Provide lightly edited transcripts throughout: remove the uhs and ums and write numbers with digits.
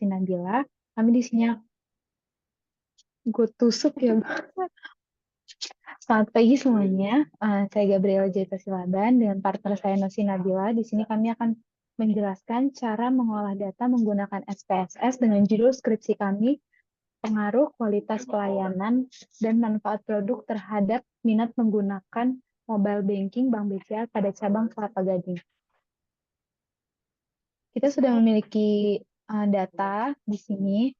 Nabila. Kami di sini gue tusuk ya. Selamat pagi semuanya. Saya Gabriela Jaita Silaban dengan partner saya Nosi Nabila. Di sini kami akan menjelaskan cara mengolah data menggunakan SPSS dengan judul skripsi kami, pengaruh kualitas pelayanan dan manfaat produk terhadap minat menggunakan mobile banking Bank BCA pada cabang Kelapa Gading. Kita sudah memiliki data di sini.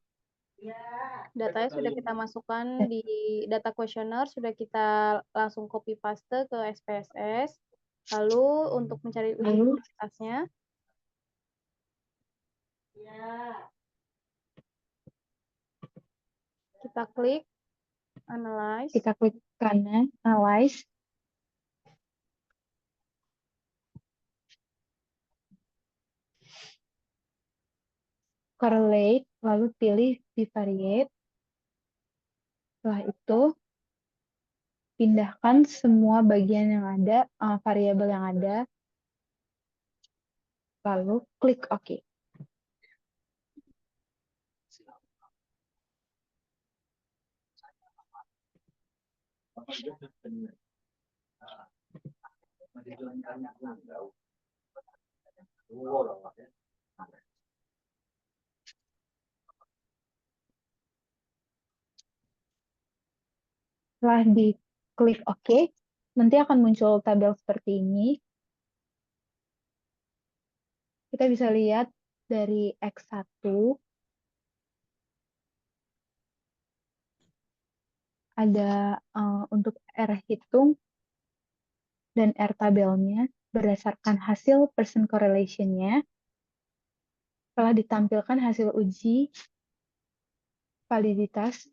Datanya sudah kita masukkan di data kuesioner, sudah kita langsung copy paste ke SPSS. Lalu untuk mencari uji kualitasnya, kita klik analyze. Kita klik kanan, analyze. Correlate, lalu pilih bivariate. Setelah itu, pindahkan semua bagian yang ada, variabel yang ada, lalu klik OK. Setelah diklik OK, nanti akan muncul tabel seperti ini. Kita bisa lihat dari X1, ada untuk R hitung dan R tabelnya berdasarkan hasil percent correlation-nya. Telah ditampilkan hasil uji validitas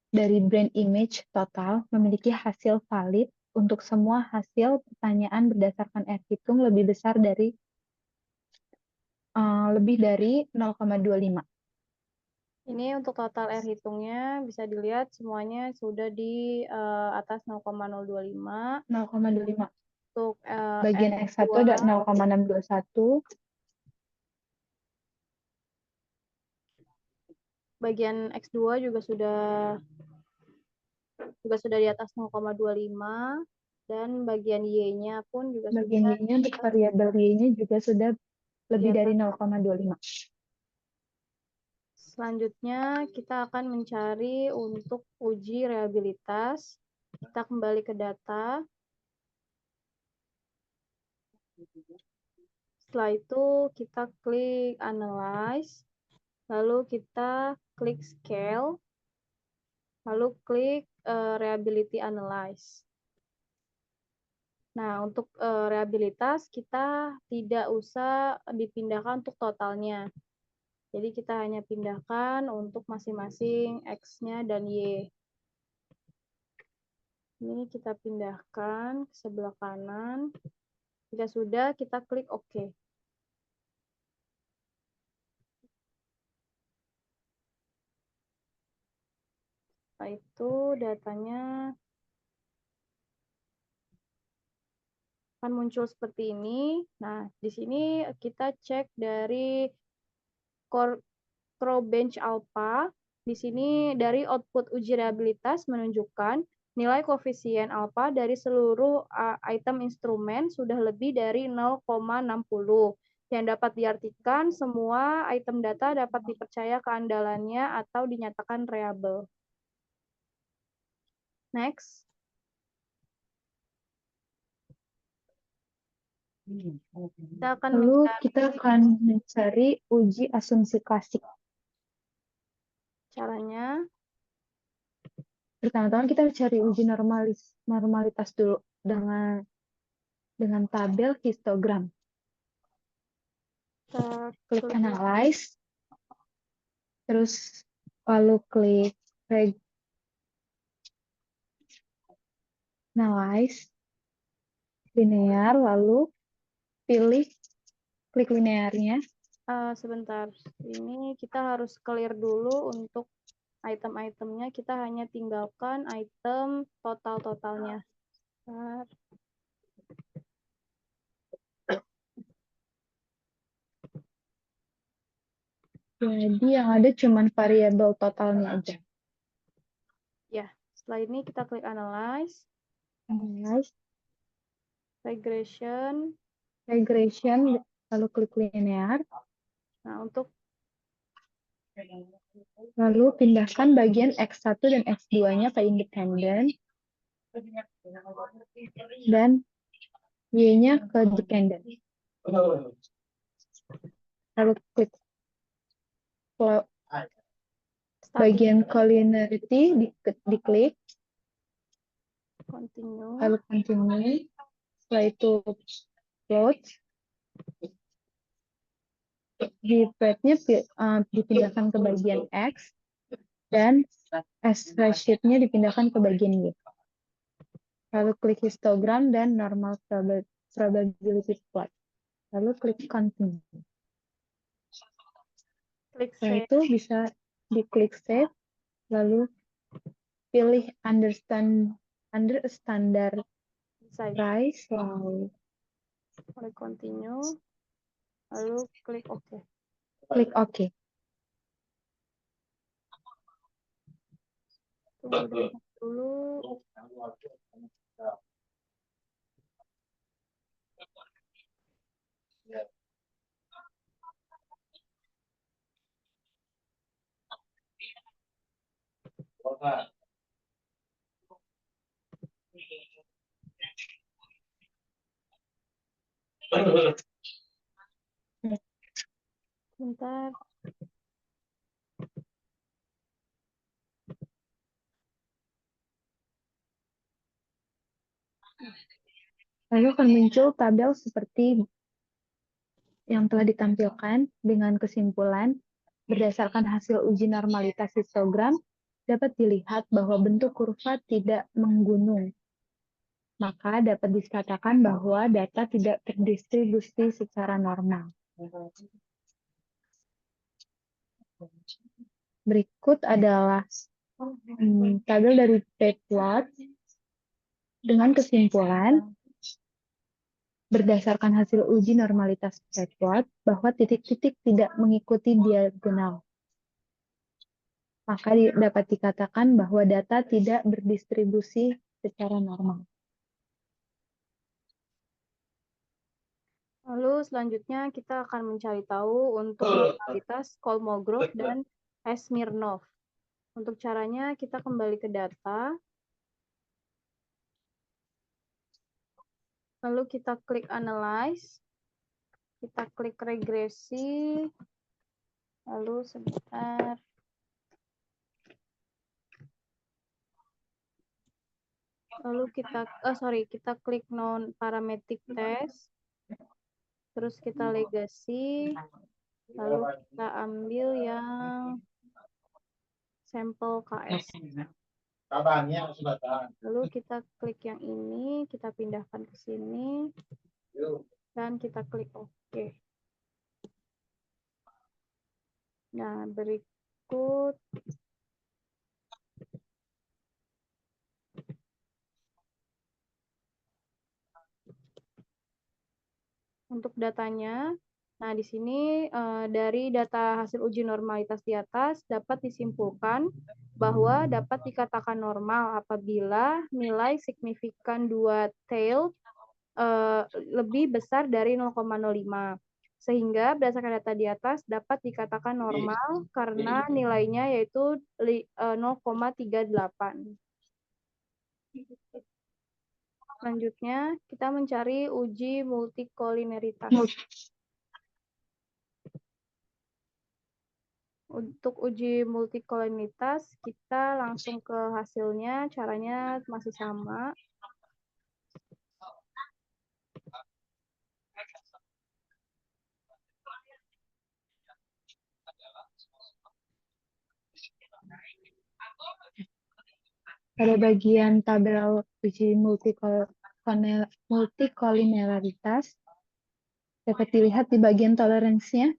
dari brand image total memiliki hasil valid untuk semua hasil pertanyaan berdasarkan R hitung lebih besar dari lebih dari 0,25. Ini untuk total R hitungnya bisa dilihat semuanya sudah di atas 0,025. 0,25. Untuk bagian X1 ada 0,621. Bagian X2 juga sudah di atas 0,25 dan bagian Y-nya pun juga bagian sudah Y-nya untuk variabel Y-nya juga sudah lebih dari 0,25. Selanjutnya kita akan mencari untuk uji reliabilitas. Kita kembali ke data. Setelah itu kita klik analyze, lalu kita klik scale, lalu klik reliability analyze. Nah, untuk reliabilitas kita tidak usah dipindahkan untuk totalnya. Jadi kita hanya pindahkan untuk masing-masing X-nya dan Y. Ini kita pindahkan ke sebelah kanan. Jika sudah, kita klik OK. Setelah itu datanya akan muncul seperti ini. Nah, di sini kita cek dari Crowbench Alpha. Di sini dari output uji reliabilitas menunjukkan nilai koefisien alfa dari seluruh item instrumen sudah lebih dari 0,60. Yang dapat diartikan semua item data dapat dipercaya keandalannya atau dinyatakan reliable. Next. Lalu kita akan mencari uji asumsi klasik. Caranya, pertama-tama kita mencari uji normalitas dulu dengan tabel histogram. Klik analyze, terus lalu klik analyze linear, lalu pilih klik linearnya. Sebentar, ini kita harus clear dulu untuk item-itemnya. Kita hanya tinggalkan item total-totalnya. Jadi yang ada cuma variabel totalnya aja. Ya, setelah ini kita klik analyze, Analyze, regression. regression, lalu klik linear, Nah, untuk lalu pindahkan bagian X1 dan X2-nya ke independen, dan Y-nya ke dependent. Lalu klik bagian collinearity, diklik, continue. lalu continue, setelah itu plot, di plotnya dipindahkan ke bagian X, dan spreadsheet-nya dipindahkan ke bagian Y. Lalu klik histogram dan normal probability plot. Lalu klik continue. Klik Setelah save. itu bisa diklik save, lalu pilih under a standard Selesai. price, lalu Klik continue. Lalu klik OK. klik OK. Tunggu dulu. Bentar. Lalu akan muncul tabel seperti yang telah ditampilkan dengan kesimpulan berdasarkan hasil uji normalitas histogram dapat dilihat bahwa bentuk kurva tidak menggunung. Maka dapat dikatakan bahwa data tidak terdistribusi secara normal. Berikut adalah tabel dari Pepplot dengan kesimpulan berdasarkan hasil uji normalitas Pepplot bahwa titik-titik tidak mengikuti diagonal. Maka dapat dikatakan bahwa data tidak berdistribusi secara normal. Lalu selanjutnya kita akan mencari tahu untuk normalitas Kolmogorov dan Smirnov. Untuk caranya kita kembali ke data. Lalu kita klik analyze. Kita klik regresi. Lalu sebentar. Lalu kita klik non parametric test. Terus kita legacy. Lalu kita ambil yang sampel KS. Lalu kita klik yang ini, kita pindahkan ke sini, dan kita klik OK. Nah, berikut untuk datanya. Nah, di sini dari data hasil uji normalitas di atas dapat disimpulkan bahwa dapat dikatakan normal apabila nilai signifikan dua tail lebih besar dari 0,05. Sehingga berdasarkan data di atas dapat dikatakan normal karena nilainya yaitu 0,38. Selanjutnya, kita mencari uji multikolineritas. Untuk uji multikolinitas, kita langsung ke hasilnya, caranya masih sama. Pada bagian tabel uji multikolineritas, dapat dilihat di bagian toleransinya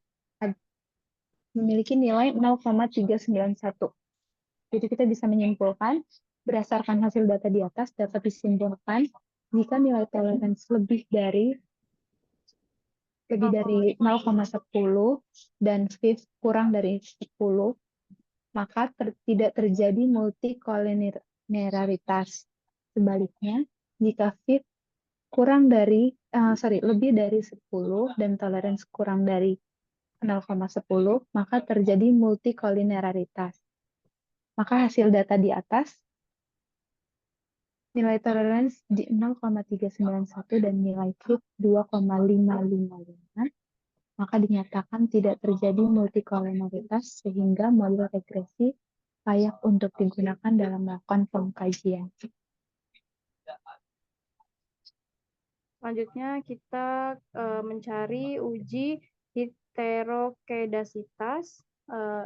memiliki nilai 0,391. Jadi kita bisa menyimpulkan berdasarkan hasil data di atas dapat disimpulkan jika nilai toleransi lebih dari lebih dari 0,10 dan fifth kurang dari 10, maka tidak terjadi multikolineraritas. Sebaliknya, jika fifth lebih dari 10 dan toleransi kurang dari 0,10, maka terjadi multikolineraritas. Maka hasil data di atas, nilai toleransi di 0,391 dan nilai fit 2,555, maka dinyatakan tidak terjadi multikolineraritas sehingga model regresi layak untuk digunakan dalam melakukan pengkajian. Selanjutnya kita mencari uji heterokedasitas.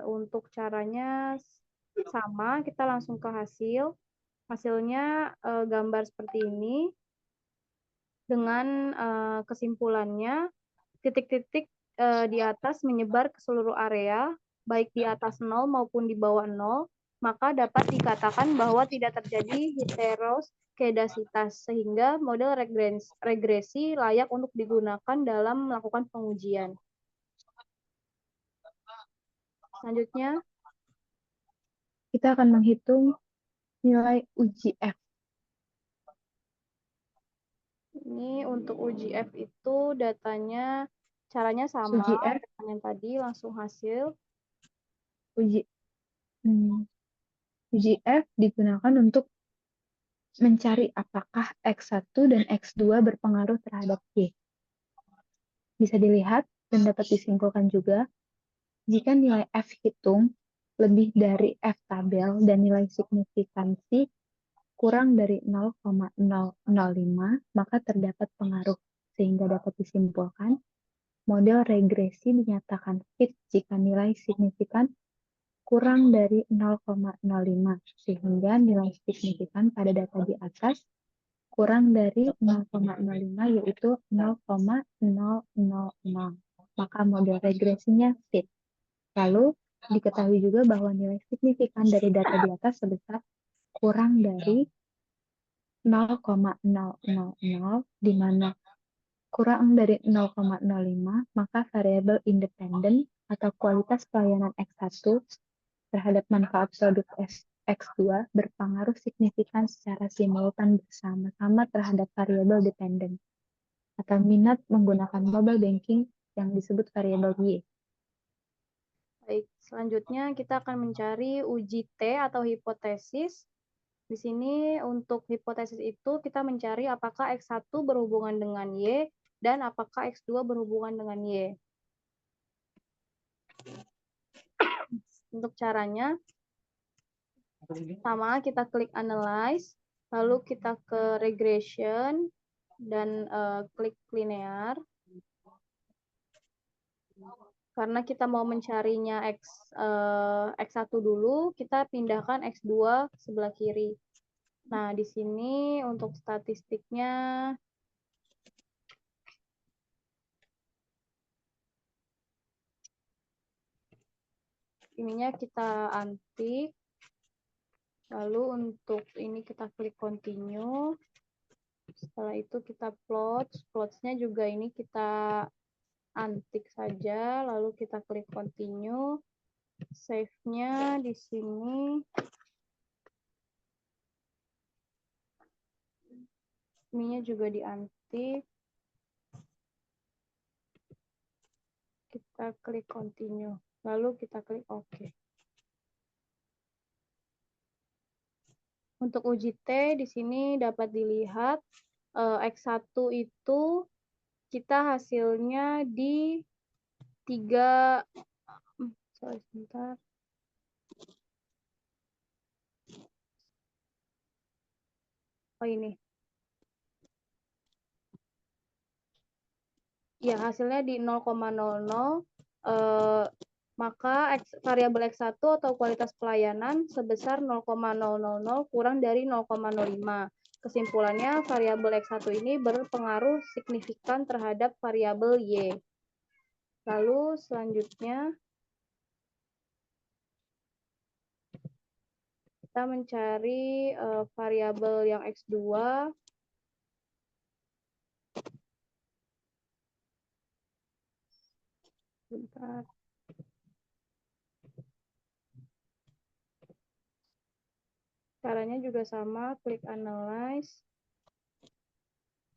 Untuk caranya sama, kita langsung ke hasil. Hasilnya gambar seperti ini. Dengan kesimpulannya, titik-titik di atas menyebar ke seluruh area, baik di atas 0 maupun di bawah 0, maka dapat dikatakan bahwa tidak terjadi heterokedasitas, sehingga model regresi layak untuk digunakan dalam melakukan pengujian. Selanjutnya, kita akan menghitung nilai uji F. Ini untuk uji F itu datanya, caranya sama Uji F, dengan yang tadi, langsung hasil. uji F digunakan untuk mencari apakah X1 dan X2 berpengaruh terhadap Y. Bisa dilihat dan dapat disimpulkan juga, jika nilai F hitung lebih dari F tabel dan nilai signifikansi kurang dari 0,005, maka terdapat pengaruh, sehingga dapat disimpulkan model regresi dinyatakan fit jika nilai signifikan kurang dari 0,05, sehingga nilai signifikan pada data di atas kurang dari 0,05 yaitu 0,000. Maka model regresinya fit. Lalu diketahui juga bahwa nilai signifikan dari data di atas sebesar kurang dari 0,000, di mana kurang dari 0,05, maka variabel independen atau kualitas pelayanan X1 terhadap manfaat produk X2 berpengaruh signifikan secara simultan bersama-sama terhadap variabel dependen atau minat menggunakan mobile banking yang disebut variabel Y. Baik, selanjutnya kita akan mencari uji T atau hipotesis. Di sini untuk hipotesis itu kita mencari apakah X1 berhubungan dengan Y dan apakah X2 berhubungan dengan Y. Untuk caranya, sama, kita klik analyze, lalu kita ke regression, dan klik linear. Karena kita mau mencarinya X1 dulu, kita pindahkan X2 sebelah kiri. Nah, di sini untuk statistiknya, ininya kita antik. Lalu untuk ini kita klik continue. Setelah itu kita plot. Plots-nya juga ini kita antik saja, lalu kita klik continue, save-nya di sini, ininya juga diantik, kita klik continue, lalu kita klik OK. Untuk uji T di sini dapat dilihat X1 itu kita hasilnya di 3, sebentar. Oh ini. Ya, hasilnya di 0,00, maka variabel X1 atau kualitas pelayanan sebesar 0,000 kurang dari 0,05. Kesimpulannya, variabel X1 ini berpengaruh signifikan terhadap variabel Y. Lalu selanjutnya, kita mencari variabel yang X2. Bentar. Caranya juga sama, klik analyze.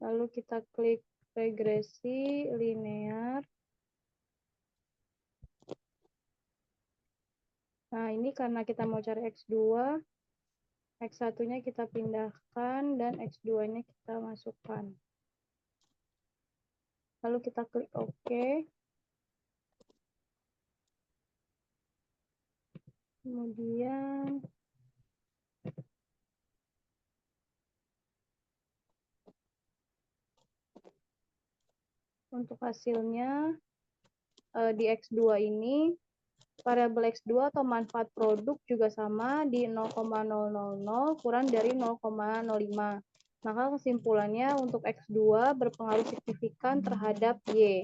Lalu kita klik regresi linear. Nah, ini karena kita mau cari X2, X1-nya kita pindahkan dan X2-nya kita masukkan. Lalu kita klik OK. Kemudian untuk hasilnya di X2 ini variabel X2 atau manfaat produk juga sama di 0,000 kurang dari 0,05. Maka kesimpulannya untuk X2 berpengaruh signifikan terhadap Y.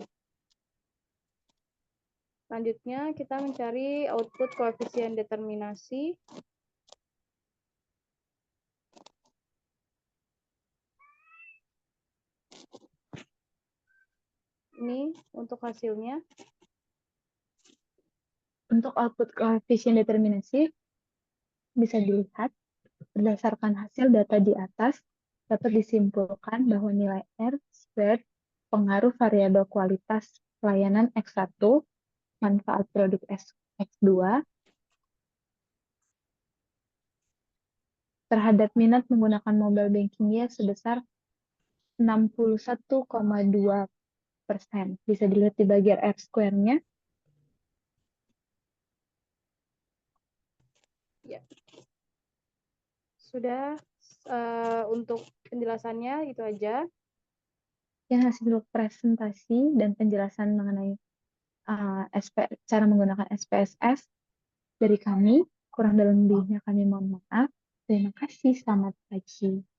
Selanjutnya kita mencari output koefisien determinasi. Ini untuk hasilnya. Untuk output koefisien determinasi bisa dilihat berdasarkan hasil data di atas dapat disimpulkan bahwa nilai R squared pengaruh variabel kualitas layanan X1, manfaat produk X2, terhadap minat menggunakan mobile bankingnya sebesar 61,2%. Bisa dilihat di bagian R square-nya. Ya. Sudah untuk penjelasannya itu aja. Yang hasil presentasi dan penjelasan mengenai cara menggunakan SPSS dari kami. Kurang dan lebihnya kami mohon maaf. Terima kasih. Selamat pagi.